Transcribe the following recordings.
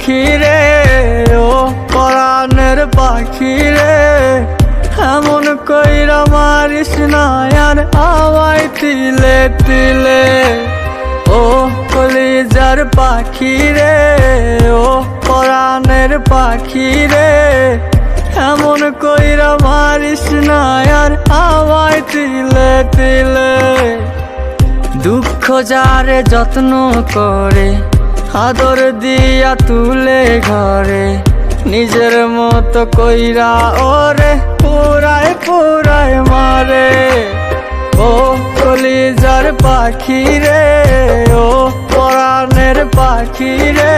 পাখি রে, ও পরাণের পাখি রে, এমন কইরা মারিস না আর আমায় তিলে তিলে। ও কলিজার পাখি রে, ও পরাণের পাখি রে, এমন কইরা মারিস না আর আমায় তিলে তিলে। দুঃখ যারে যত্ন করে, আদর দিয়া তুলে ঘরে, নিজের মতো কইরা ওরে পুরায় পুরায় মারে। ও কলিজার পাখি রে, ও পরাণের পাখি রে,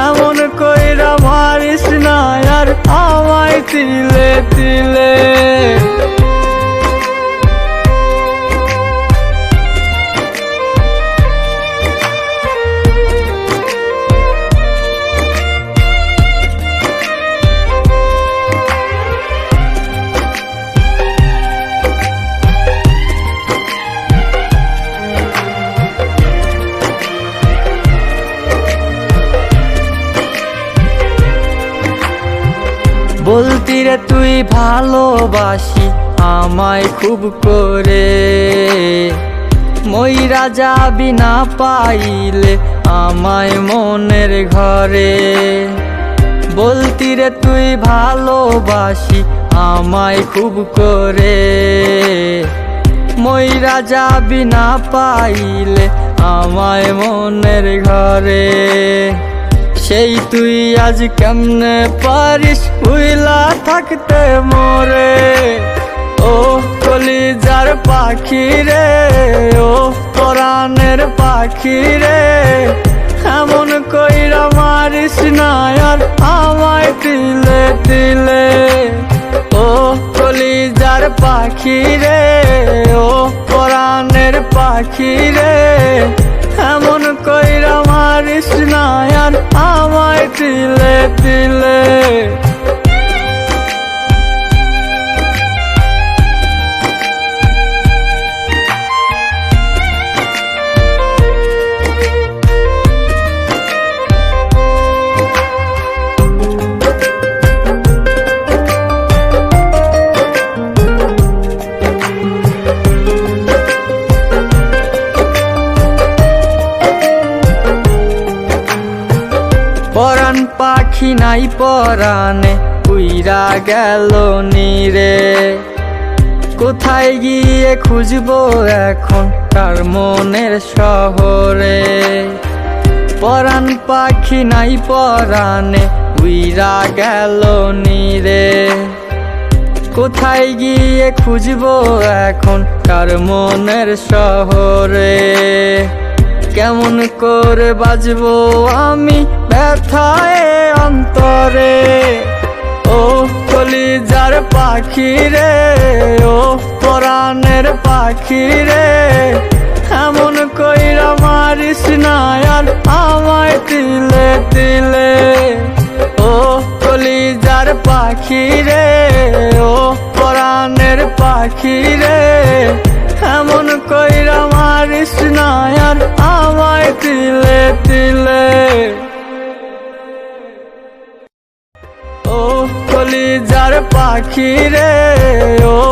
এমন কইরা মারিস না আর আমায় তিলে তিলে। বলতি রে তুই ভালোবাসি আমায় খুব করে, মইরা যাবি না পাইলে আমায় মনের ঘরে। বলতি রে তুই ভালোবাসি আমায় খুব করে, মইরা যাবি না পাইলে আমায় মনের ঘরে। সেই তুই আজ কেমনে পারিস ভুইলা থাকতে মোরে। ও কলিজার পাখি রে, ও পরাণের পাখি রে, এমন কইরা মারিস না আর আমায় তিলে তিলে। ও কলিজার পাখি রে, ও পরাণের পাখি রে, এমন কইরা মারিস না আর আমায় তিলে তিলে। পরাণ পাখি নাই পরাণে উইরা গেল নীরে, কোথায় গিয়ে খুঁজবো এখন তার মনের শহরে। পরাণ পাখি নাই পরাণে উইরা গেল নীরে, কোথায় গিয়ে খুঁজবো এখন তার মনের শহরে। কেমন করে বাজবো আমি ব্যথায় অন্তরে। ও কলিজার পাখি রে, ও পরাণের পাখি রে, এমন কইরা মারিস না আর আমায় তিলে তিলে। ও কলিজার পাখি রে, ও পরাণের পাখি রে, এমন কইরা মারিস না আর আমায় তিলে তিলে। ও কলিজার পাখি রে, ও